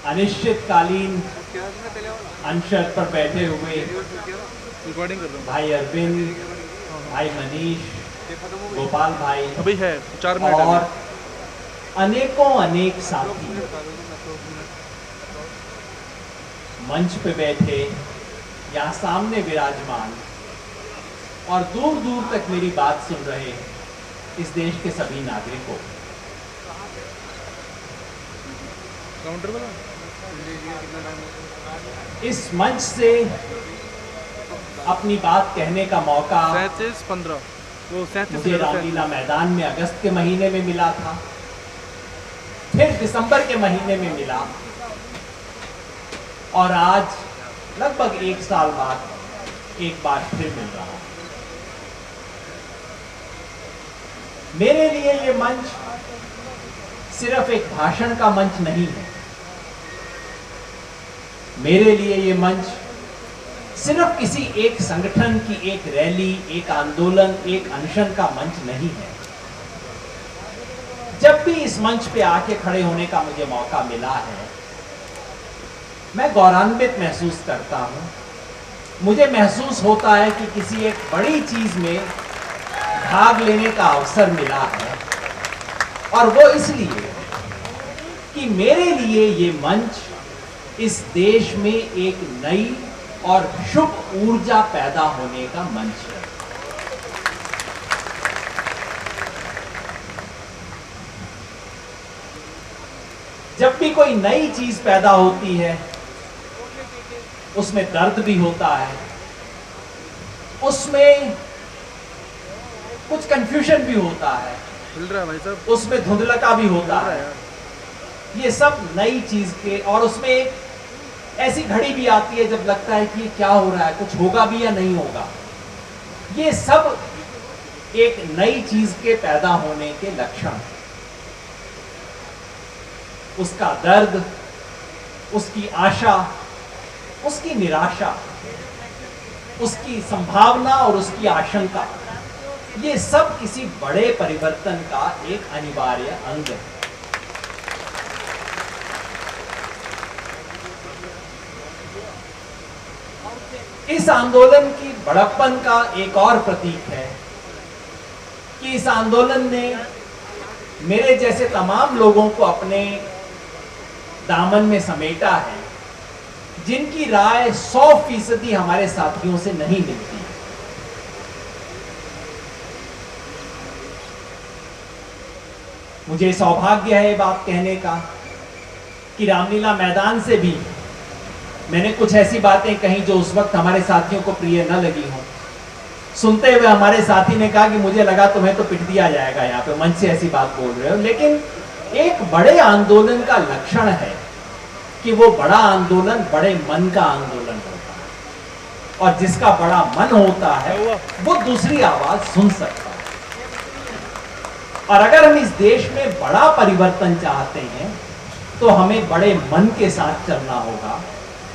अनिश्चितकालीन अनशन पर बैठे हुए भाई अरविंद, भाई मनीष, गोपाल भाई अभी है 4 मिनट और अनेकों अनेक साथी मंच पे बैठे या सामने विराजमान और दूर दूर तक मेरी बात सुन रहे इस देश के सभी नागरिकों, काउंटर वाला इस मंच से अपनी बात कहने का मौका 37-15 वो 37 मुझे रामलीला मैदान में अगस्त के महीने में मिला था, फिर दिसंबर के महीने में मिला और आज लगभग 1 साल बाद एक बार फिर मिल रहा है। मेरे लिए ये मंच सिर्फ एक भाषण का मंच नहीं है। मेरे लिए ये मंच सिर्फ किसी एक संगठन की एक रैली, एक आंदोलन, एक अनशन का मंच नहीं है। जब भी इस मंच पे आके खड़े होने का मुझे मौका मिला है, मैं गौरवान्वित महसूस करता हूं। मुझे महसूस होता है कि किसी एक बड़ी चीज में भाग लेने का अवसर मिला है, और वो इसलिए कि मेरे लिए ये मंच इस देश में एक नई और शुभ ऊर्जा पैदा होने का मंच है। जब भी कोई नई चीज पैदा होती है, उसमें दर्द भी होता है, उसमें कुछ कंफ्यूजन भी होता है, मिल रहा है भाई साहब, उसमें धुंधलका भी होता मिल रहा है। है यार। ये सब नई चीज के, और उसमें एक ऐसी घड़ी भी आती है जब लगता है कि ये क्या हो रहा है, कुछ होगा भी या नहीं होगा। ये सब एक नई चीज के पैदा होने के लक्षण हैं। उसका दर्द, उसकी आशा, उसकी निराशा, उसकी संभावना और उसकी आशंका, ये सब किसी बड़े परिवर्तन का एक अनिवार्य अंग है। इस आंदोलन की बड़प्पन का एक और प्रतीक है कि इस आंदोलन ने मेरे जैसे तमाम लोगों को अपने दामन में समेटा है, जिनकी राय 100% हमारे साथियों से नहीं मिलती। मुझे सौभाग्य है ये बात कहने का कि रामलीला मैदान से भी मैंने कुछ ऐसी बातें कही जो उस वक्त हमारे साथियों को प्रिय न लगी हो। सुनते हुए हमारे साथी ने कहा कि मुझे लगा तुम्हें तो पिट दिया जाएगा, यहाँ पे मंच से ऐसी बात बोल रहे हो। लेकिन एक बड़े आंदोलन का लक्षण है कि वो बड़ा आंदोलन बड़े मन का आंदोलन होता है, और जिसका बड़ा मन होता है वो दूसरी आवाज सुन सकता है। और अगर हम इस देश में बड़ा परिवर्तन चाहते हैं तो हमें बड़े मन के साथ चलना होगा,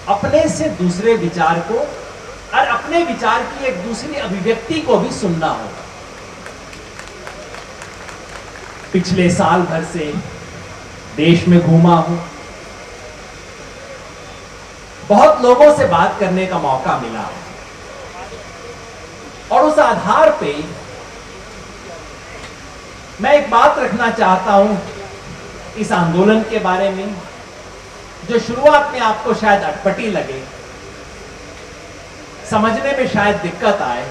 अपने से दूसरे विचार को और अपने विचार की एक दूसरी अभिव्यक्ति को भी सुनना होगा। पिछले साल भर से देश में घूमा हूं, बहुत लोगों से बात करने का मौका मिला, और उस आधार पे मैं एक बात रखना चाहता हूं इस आंदोलन के बारे में, जो शुरुआत में आपको शायद अटपटी लगे, समझने में शायद दिक्कत आए,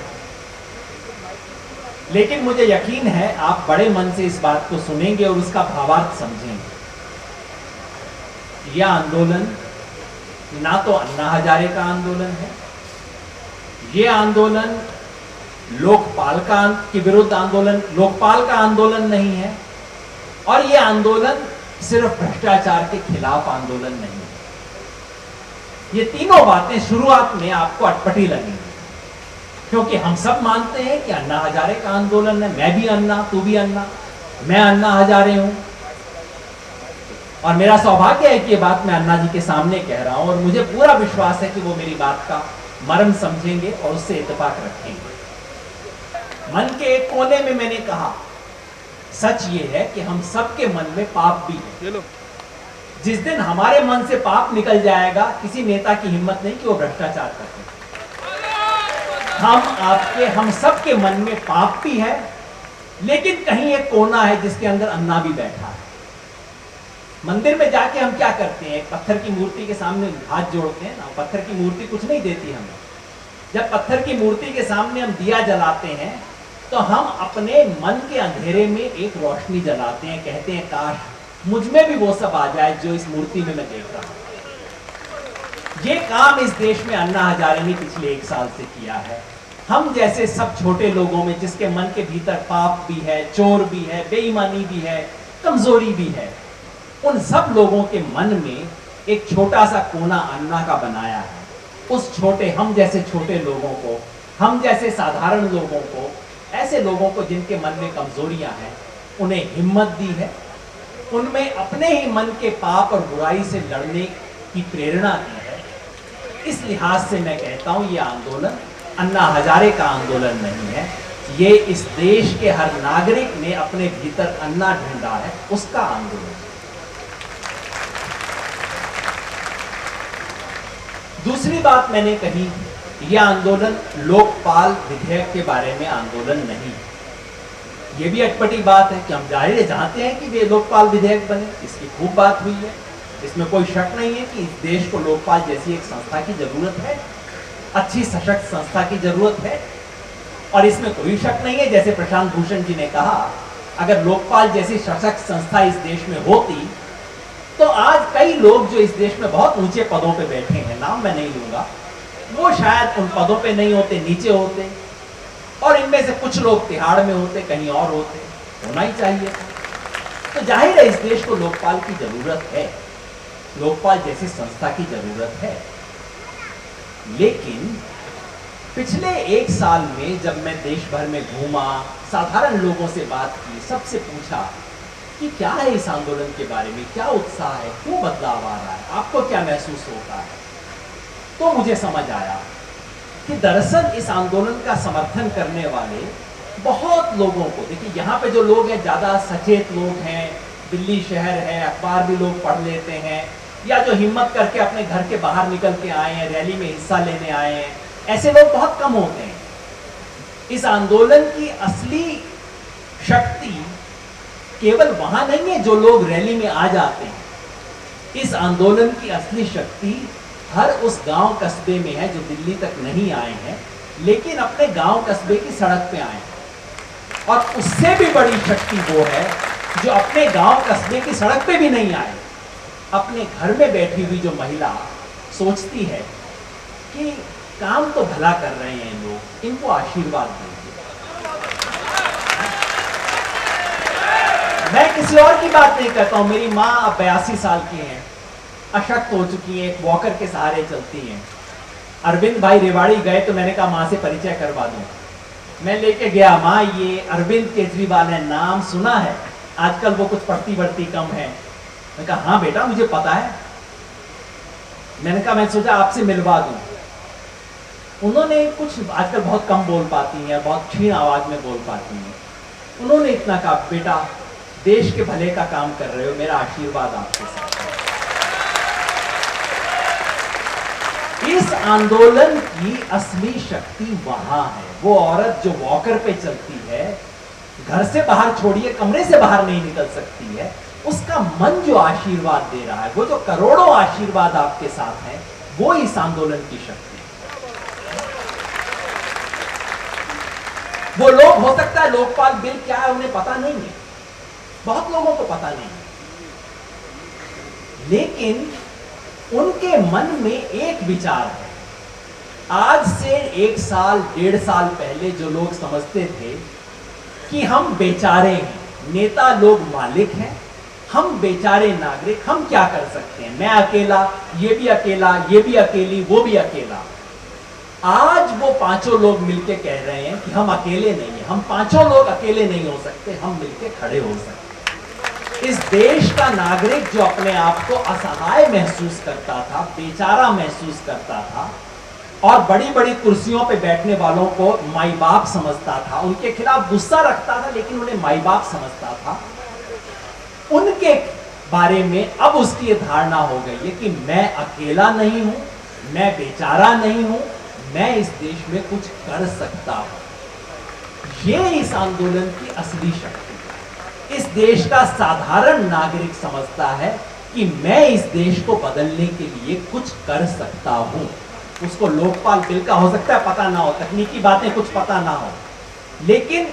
लेकिन मुझे यकीन है आप बड़े मन से इस बात को सुनेंगे और उसका भावार्थ समझेंगे। यह आंदोलन ना तो अन्ना हजारे का आंदोलन है, यह आंदोलन लोकपाल के विरुद्ध आंदोलन, लोकपाल का आंदोलन नहीं है, और यह आंदोलन सिर्फ भ्रष्टाचार के खिलाफ आंदोलन नहीं है। ये तीनों बातें शुरुआत में आपको अटपटी लगेंगी, क्योंकि हम सब मानते हैं कि अन्ना हजारे का आंदोलन है। मैं भी अन्ना, तू भी अन्ना, मैं अन्ना हजारे हूं, और मेरा सौभाग्य है कि ये बात मैं अन्ना जी के सामने कह रहा हूं, और मुझे पूरा विश्वास है कि वो मेरी बात का मर्म समझेंगे और उससे इत्तेफाक रखेंगे। मन के एक कोने में मैंने कहा, सच ये है कि हम सबके मन में पाप भी है। ये लो। जिस दिन हमारे मन से पाप निकल जाएगा, किसी नेता की हिम्मत नहीं कि वो भ्रष्टाचार करते। हम सबके मन में पाप भी है, लेकिन कहीं एक कोना है जिसके अंदर अन्ना भी बैठा है। मंदिर में जाके हम क्या करते हैं? पत्थर की मूर्ति के सामने हाथ जोड़ते हैं ना। पत्थर की मूर्ति कुछ नहीं देती हमें। जब पत्थर की मूर्ति के सामने हम दिया जलाते हैं तो हम अपने मन के अंधेरे में एक रोशनी जलाते हैं, कहते हैं काश मुझ में भी वो सब आ जाए जो इस मूर्ति में मैं देख रहा हूं। ये काम इस देश में अन्ना हजारे ने पिछले 1 साल से किया है। हम जैसे सब छोटे लोगों में, जिसके मन के भीतर पाप भी है, चोर भी है, बेईमानी भी है, कमजोरी भी है, उन सब लोगों के मन में एक छोटा सा कोना अन्ना का बनाया है। उस छोटे, हम जैसे छोटे लोगों को, हम जैसे साधारण लोगों को, ऐसे लोगों को जिनके मन में कमजोरियां हैं, उन्हें हिम्मत दी है, उनमें अपने ही मन के पाप और बुराई से लड़ने की प्रेरणा दी है। इस लिहाज से मैं कहता हूं, यह आंदोलन अन्ना हजारे का आंदोलन नहीं है, ये इस देश के हर नागरिक ने अपने भीतर अन्ना ढूंढा है, उसका आंदोलन। दूसरी बात मैंने कही, यह आंदोलन लोकपाल विधेयक के बारे में आंदोलन नहीं। यह भी अटपटी बात है कि हम जाहिर चाहते हैं कि वे लोकपाल विधेयक बने, इसकी खूब बात हुई है, इसमें कोई शक नहीं है कि इस देश को लोकपाल जैसी एक संस्था की जरूरत है, अच्छी सशक्त संस्था की जरूरत है। और इसमें कोई शक नहीं है, जैसे प्रशांत भूषण जी ने कहा, अगर लोकपाल जैसी सशक्त संस्था इस देश में होती तो आज कई लोग जो इस देश में बहुत ऊंचे पदों पे बैठे हैं, नाम मैं नहीं लूंगा, वो शायद उन पदों पे नहीं होते, नीचे होते, और इनमें से कुछ लोग तिहाड़ में होते, कहीं और होते, होना ही चाहिए। तो जाहिर है इस देश को लोकपाल की जरूरत है, लोकपाल जैसी संस्था की जरूरत है। लेकिन पिछले 1 साल में जब मैं देश भर में घूमा, साधारण लोगों से बात की, सबसे पूछा कि क्या है इस आंदोलन के बारे में, क्या उत्साह है, क्यों बदलाव आ रहा है, आपको क्या महसूस होता है, तो मुझे समझ आया कि दरअसल इस आंदोलन का समर्थन करने वाले बहुत लोगों को, देखिए यहाँ पे जो लोग हैं ज़्यादा सचेत लोग हैं, दिल्ली शहर है, अखबार भी लोग पढ़ लेते हैं, या जो हिम्मत करके अपने घर के बाहर निकल के आए हैं, रैली में हिस्सा लेने आए हैं, ऐसे लोग बहुत कम होते हैं। इस आंदोलन की असली शक्ति केवल वहां नहीं है जो लोग रैली में आ जाते हैं। इस आंदोलन की असली शक्ति हर उस गांव कस्बे में है जो दिल्ली तक नहीं आए हैं, लेकिन अपने गांव कस्बे की सड़क पे आए हैं। और उससे भी बड़ी शक्ति वो है जो अपने गांव कस्बे की सड़क पे भी नहीं आए, अपने घर में बैठी हुई जो महिला सोचती है कि काम तो भला कर रहे हैं लोग, इनको आशीर्वाद दीजिए। मैं किसी और की बात नहीं करता हूं, मेरी माँ अब 82 साल की हैं, अशक्त हो चुकी हैं, एक वॉकर के सहारे चलती हैं। अरविंद भाई रेवाड़ी गए तो मैंने कहा माँ से परिचय करवा दूं। मैं लेके गया, माँ ये अरविंद केजरीवाल है, नाम सुना है, आजकल वो कुछ पढ़ती बढ़ती कम है। मैं कहा हाँ बेटा मुझे पता है। मैंने कहा मैं सोचा आपसे मिलवा दूं। उन्होंने कुछ, आजकल बहुत कम बोल पाती हैं, बहुत क्षीण आवाज में बोल पाती हैं, उन्होंने इतना कहा बेटा देश के भले का काम कर रहे हो, मेरा आशीर्वाद आपके साथ है। इस आंदोलन की असली शक्ति वहां है। वो औरत जो वॉकर पे चलती है, घर से बाहर छोड़िए, कमरे से बाहर नहीं निकल सकती है, उसका मन जो आशीर्वाद दे रहा है, वो जो करोड़ों आशीर्वाद आपके साथ है, वो इस आंदोलन की शक्ति है। वो लोग, हो सकता है लोकपाल बिल क्या है उन्हें पता नहीं है, बहुत लोगों को पता नहीं है, लेकिन उनके मन में एक विचार है। आज से 1 साल 1.5 साल पहले जो लोग समझते थे कि हम बेचारे हैं, नेता लोग मालिक हैं, हम बेचारे नागरिक, हम क्या कर सकते हैं, मैं अकेला, ये भी अकेला, ये भी अकेली, वो भी अकेला। आज वो 5 लोग मिलके कह रहे हैं कि हम अकेले नहीं हैं, हम 5 लोग अकेले नहीं हो सकते, हम मिलके खड़े हो सकते। इस देश का नागरिक जो अपने आप को असहाय महसूस करता था, बेचारा महसूस करता था, और बड़ी बड़ी कुर्सियों पे बैठने वालों को माई बाप समझता था, उनके खिलाफ गुस्सा रखता था, लेकिन उन्हें माई बाप समझता था, उनके बारे में अब उसकी ये धारणा हो गई है कि मैं अकेला नहीं हूं, मैं बेचारा नहीं हूं, मैं इस देश में कुछ कर सकता हूं। ये इस आंदोलन की असली शक्ति है। इस देश का साधारण नागरिक समझता है कि मैं इस देश को बदलने के लिए कुछ कर सकता हूं। उसको लोकपाल बिल का हो सकता है पता ना हो, तकनीकी बातें कुछ पता ना हो, लेकिन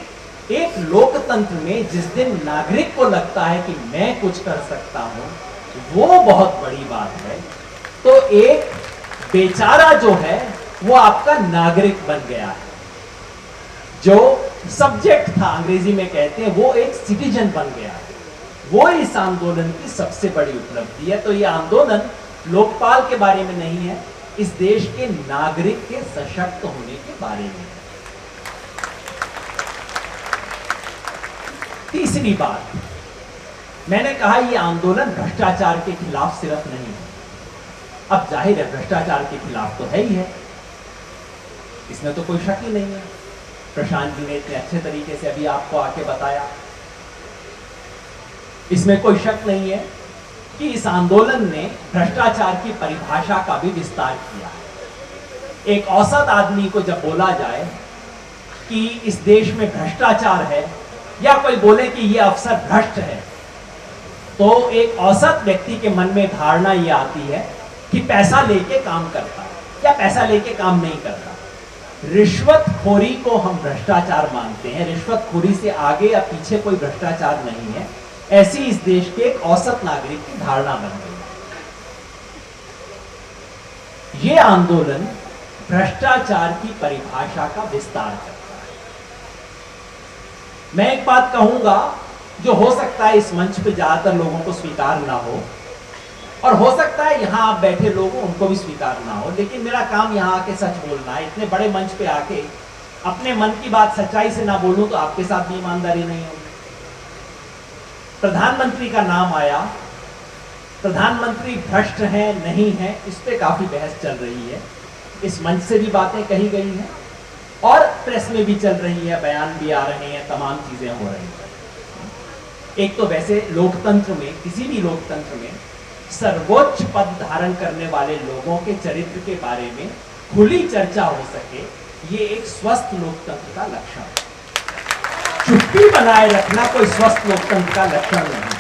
एक लोकतंत्र में जिस दिन नागरिक को लगता है कि मैं कुछ कर सकता हूं, वो बहुत बड़ी बात है। तो एक बेचारा जो है वो आपका नागरिक बन गया है, जो सब्जेक्ट था अंग्रेजी में कहते हैं, वो एक सिटीजन बन गया है। वो इस आंदोलन की सबसे बड़ी उपलब्धि है। तो ये आंदोलन लोकपाल के बारे में नहीं है, इस देश के नागरिक के सशक्त होने के बारे में है। तीसरी बात, मैंने कहा यह आंदोलन भ्रष्टाचार के खिलाफ सिर्फ नहीं है। अब जाहिर है भ्रष्टाचार के खिलाफ तो है ही है, इसमें तो कोई शक ही नहीं है। प्रशांत जी ने इतने अच्छे तरीके से अभी आपको आके बताया। इसमें कोई शक नहीं है कि इस आंदोलन ने भ्रष्टाचार की परिभाषा का भी विस्तार किया है। एक औसत आदमी को जब बोला जाए कि इस देश में भ्रष्टाचार है, या कोई बोले कि यह अफसर भ्रष्ट है, तो एक औसत व्यक्ति के मन में धारणा यह आती है कि पैसा लेके काम करता है या पैसा लेके काम नहीं करता। रिश्वतखोरी को हम भ्रष्टाचार मानते हैं। रिश्वतखोरी से आगे या पीछे कोई भ्रष्टाचार नहीं है, ऐसी इस देश के एक औसत नागरिक की धारणा बन गई है। यह आंदोलन भ्रष्टाचार की परिभाषा का विस्तार करता है। मैं एक बात कहूंगा जो हो सकता है इस मंच पे ज्यादातर लोगों को स्वीकार ना हो, और हो सकता है यहां आप बैठे लोगों उनको भी स्वीकार ना हो, लेकिन मेरा काम यहां आके सच बोलना है। इतने बड़े मंच पे आके अपने मन की बात सच्चाई से ना बोलूं तो आपके साथ भी ईमानदारी नहीं होगी। प्रधानमंत्री का नाम आया, प्रधानमंत्री भ्रष्ट हैं नहीं है, इस पे काफी बहस चल रही है। इस मंच से भी बातें कही गई हैं और प्रेस में भी चल रही है, बयान भी आ रहे हैं, तमाम चीजें हो रही हैं। एक तो वैसे लोकतंत्र में, किसी भी लोकतंत्र में सर्वोच्च पद धारण करने वाले लोगों के चरित्र के बारे में खुली चर्चा हो सके, ये एक स्वस्थ लोकतंत्र का लक्षण है। चुप्पी बनाए रखना कोई स्वस्थ लोकतंत्र का लक्षण नहीं।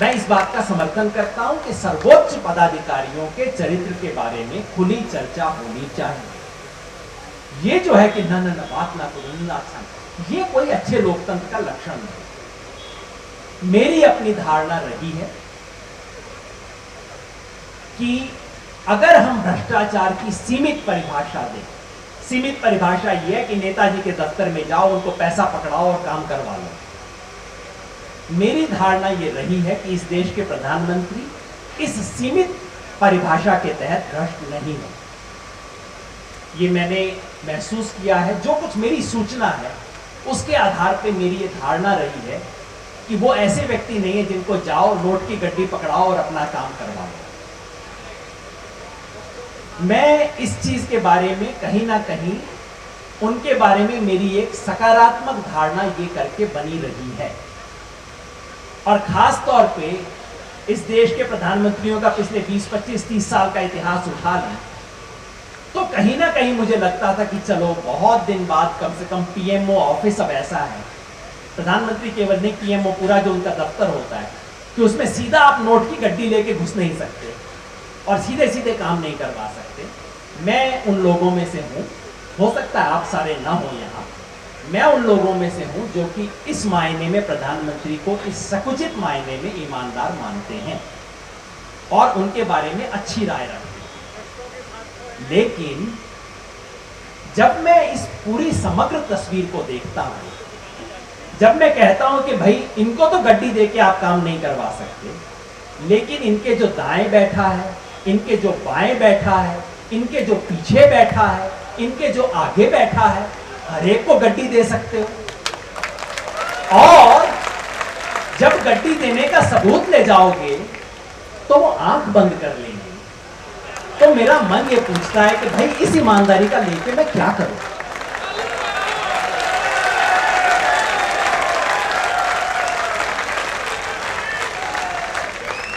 मैं इस बात का समर्थन करता हूं कि सर्वोच्च पदाधिकारियों के चरित्र के बारे में खुली चर्चा होनी चाहिए। ये जो है कि न बात ना करो ना, ये कोई अच्छे लोकतंत्र का लक्षण नहीं। मेरी अपनी धारणा रही है कि अगर हम भ्रष्टाचार की सीमित परिभाषा दें, सीमित परिभाषा यह है कि नेताजी के दफ्तर में जाओ, उनको पैसा पकड़ाओ और काम करवा लो। मेरी धारणा यह रही है कि इस देश के प्रधानमंत्री इस सीमित परिभाषा के तहत भ्रष्ट नहीं है। ये मैंने महसूस किया है, जो कुछ मेरी सूचना है उसके आधार पे मेरी ये धारणा रही है कि वो ऐसे व्यक्ति नहीं है जिनको जाओ नोट की गड्डी पकड़ाओ और अपना काम करवाओ। मैं इस चीज के बारे में कहीं ना कहीं उनके बारे में मेरी एक सकारात्मक धारणा ये करके बनी रही है। और खास तौर पे इस देश के प्रधानमंत्रियों का पिछले 20, 25, 30 साल का इतिहास उठा लें तो कहीं ना कहीं मुझे लगता था कि चलो बहुत दिन बाद कम से कम पीएमओ ऑफिस अब ऐसा है, प्रधानमंत्री केवल नहीं, पीएमओ पूरा जो उनका दफ्तर होता है, कि उसमें सीधा आप नोट की गड्डी लेके घुस नहीं सकते और सीधे सीधे काम नहीं करवा सकते। मैं उन लोगों में से हूं, हो सकता है आप सारे ना हो यहाँ, मैं उन लोगों में से हूं जो कि इस मायने में प्रधानमंत्री को इस सकुचित मायने में ईमानदार मानते हैं और उनके बारे में अच्छी राय रखते हैं। लेकिन जब मैं इस पूरी समग्र तस्वीर को देखता हूं, जब मैं कहता हूं कि भाई इनको तो गड्डी देके आप काम नहीं करवा सकते, लेकिन इनके जो दाएं बैठा है, इनके जो बाएं बैठा है, इनके जो पीछे बैठा है, इनके जो आगे बैठा है, हर एक को गड्डी दे सकते हो और जब गड्डी देने का सबूत ले जाओगे तो वो आंख बंद कर लेंगे। तो मेरा मन ये पूछता है कि भाई इस ईमानदारी का लेके मैं क्या करूं।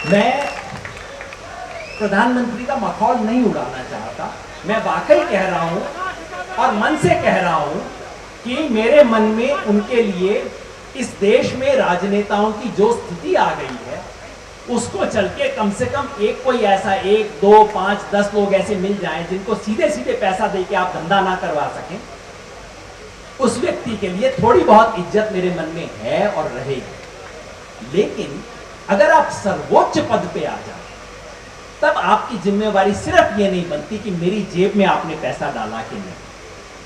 मैं प्रधानमंत्री का मखौल नहीं उड़ाना चाहता, मैं वाकई कह रहा हूं और मन से कह रहा हूं कि मेरे मन में उनके लिए इस देश में राजनेताओं की जो स्थिति आ गई है उसको चल के कम से कम एक कोई ऐसा 1, 2, 5, 10 लोग ऐसे मिल जाएं जिनको सीधे सीधे पैसा दे के आप धंधा ना करवा सकें, उस व्यक्ति के लिए थोड़ी बहुत इज्जत मेरे मन में है और रहेगी। लेकिन अगर आप सर्वोच्च पद पे आ जाए तब आपकी जिम्मेवारी सिर्फ ये नहीं बनती कि मेरी जेब में आपने पैसा डाला कि नहीं,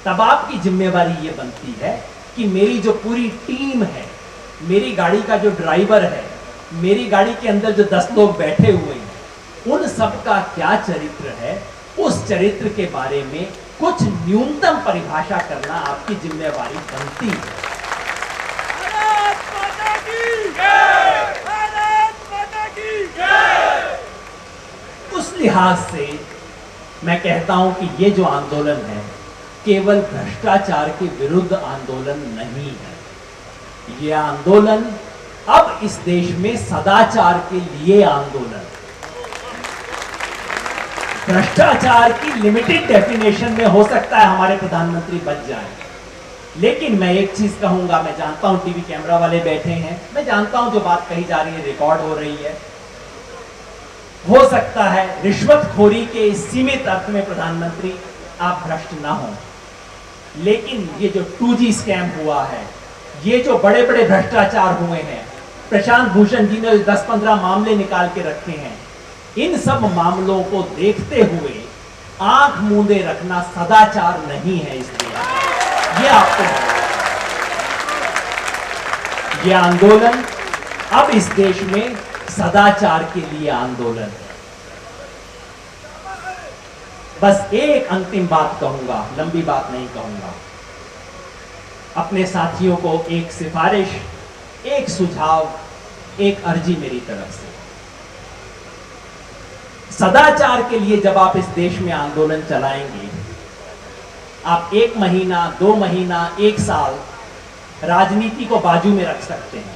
तब आपकी जिम्मेवारी ये बनती है कि मेरी जो पूरी टीम है, मेरी गाड़ी का जो ड्राइवर है, मेरी गाड़ी के अंदर जो 10 लोग बैठे हुए हैं, उन सब का क्या चरित्र है, उस चरित्र के बारे में कुछ न्यूनतम परिभाषा करना आपकी जिम्मेवारी बनती है। उस लिहाज से मैं कहता हूं कि ये जो आंदोलन है केवल भ्रष्टाचार के विरुद्ध आंदोलन नहीं है, ये आंदोलन अब इस देश में सदाचार के लिए आंदोलन। भ्रष्टाचार की लिमिटेड डेफिनेशन में हो सकता है हमारे प्रधानमंत्री बच जाएं, लेकिन मैं एक चीज कहूंगा, मैं जानता हूं टीवी कैमरा वाले बैठे हैं, मैं जानता हूं जो बात कही जा रही है रिकॉर्ड हो रही है, हो सकता है रिश्वतखोरी के इस सीमित अर्थ में प्रधानमंत्री आप भ्रष्ट ना हो, लेकिन ये जो 2G स्कैम हुआ है, ये जो बड़े बड़े भ्रष्टाचार हुए हैं, प्रशांत भूषण जी ने 10-15 मामले निकाल के रखे हैं, इन सब मामलों को देखते हुए आंख मूंदे रखना सदाचार नहीं है। इसलिए ये आपको ये आंदोलन अब इस देश में सदाचार के लिए आंदोलन है। बस एक अंतिम बात कहूंगा, लंबी बात नहीं कहूंगा, अपने साथियों को एक सिफारिश, एक सुझाव, एक अर्जी मेरी तरफ से, सदाचार के लिए जब आप इस देश में आंदोलन चलाएंगे, आप 1 महीना, 2 महीना, 1 साल राजनीति को बाजू में रख सकते हैं।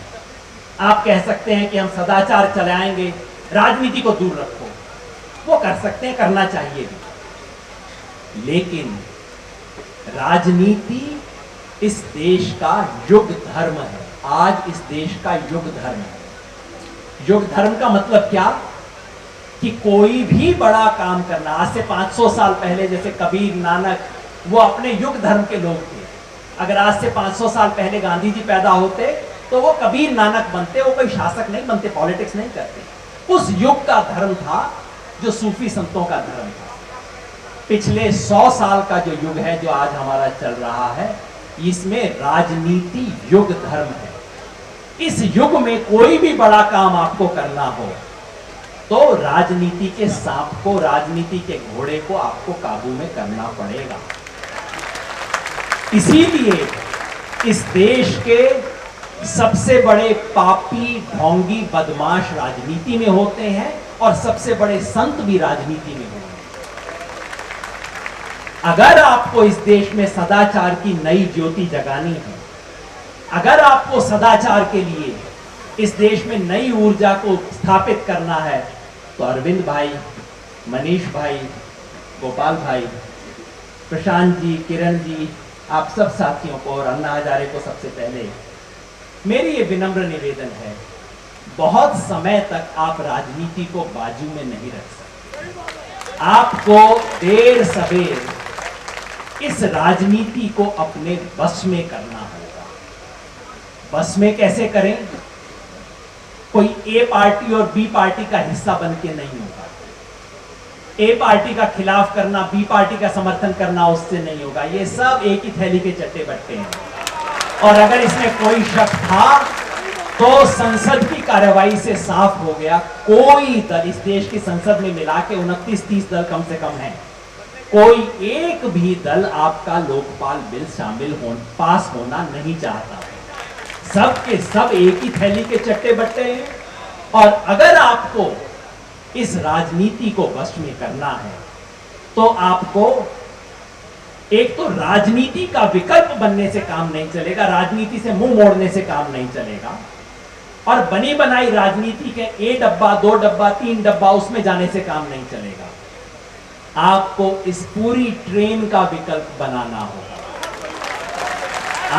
आप कह सकते हैं कि हम सदाचार चलाएंगे, राजनीति को दूर रखो, वो कर सकते हैं, करना चाहिए भी, लेकिन राजनीति इस देश का युग धर्म है। आज इस देश का युग धर्म है। युग धर्म का मतलब क्या कि कोई भी बड़ा काम करना, आज से 500 साल पहले जैसे कबीर, नानक, वो अपने युग धर्म के लोग थे। अगर आज से 500 साल पहले गांधी जी पैदा होते तो वो कबीर, नानक बनते, वो कोई शासक नहीं बनते, पॉलिटिक्स नहीं करते। उस युग का धर्म था जो सूफी संतों का धर्म था। पिछले 100 साल का जो युग है, जो आज हमारा चल रहा है, इसमें राजनीति युग धर्म है। इस युग में कोई भी बड़ा काम आपको करना हो तो राजनीति के सांप को, राजनीति के घोड़े को आपको काबू में करना पड़ेगा। इसीलिए इस देश के सबसे बड़े पापी, ढोंगी, बदमाश राजनीति में होते हैं और सबसे बड़े संत भी राजनीति में होते हैं। अगर आपको इस देश में सदाचार की नई ज्योति जगानी है, अगर आपको सदाचार के लिए इस देश में नई ऊर्जा को स्थापित करना है, तो अरविंद भाई, मनीष भाई, गोपाल भाई, प्रशांत जी, किरण जी, आप सब साथियों को और अन्ना हजारे को सबसे पहले मेरी ये विनम्र निवेदन है, बहुत समय तक आप राजनीति को बाजू में नहीं रख सकते। आपको देर सवेर इस राजनीति को अपने बस में करना होगा। बस में कैसे करें? कोई ए पार्टी और बी पार्टी का हिस्सा बन के नहीं होगा। ए पार्टी का खिलाफ करना, बी पार्टी का समर्थन करना, उससे नहीं होगा। ये सब एक ही थैली के चट्टे बट्टे हैं। और अगर इसमें कोई शक था तो संसद की कार्यवाही से साफ हो गया। कोई दल इस देश की संसद में मिला के 29-30 दल कम से कम हैं, कोई एक भी दल आपका लोकपाल बिल पास होना नहीं चाहता। सब के सब एक ही थैली के चट्टे बट्टे हैं। और अगर आपको इस राजनीति को वश में करना है तो आपको एक तो राजनीति का विकल्प बनने से काम नहीं चलेगा, राजनीति से मुंह मोड़ने से काम नहीं चलेगा। और बनी बनाई राजनीति के ए डब्बा, 2 डब्बा, 3 डब्बा उसमें जाने से काम नहीं चलेगा। आपको इस पूरी ट्रेन का विकल्प बनाना होगा।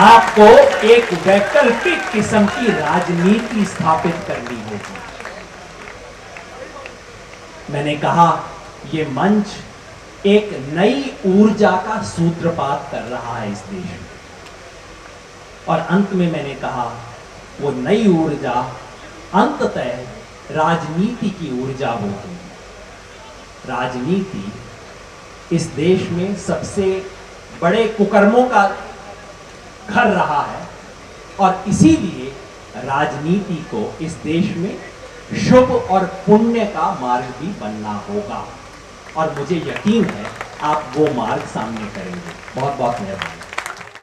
आपको एक वैकल्पिक किस्म की राजनीति स्थापित करनी होगी। मैंने कहा यह मंच एक नई ऊर्जा का सूत्रपात कर रहा है इस देश में, और अंत में मैंने कहा वो नई ऊर्जा अंततः राजनीति की ऊर्जा होगी। राजनीति इस देश में सबसे बड़े कुकर्मों का घर रहा है, और इसीलिए राजनीति को इस देश में शुभ और पुण्य का मार्ग भी बनना होगा, और मुझे यकीन है आप वो मार्ग सामने करेंगे। बहुत बहुत मेहरबानी।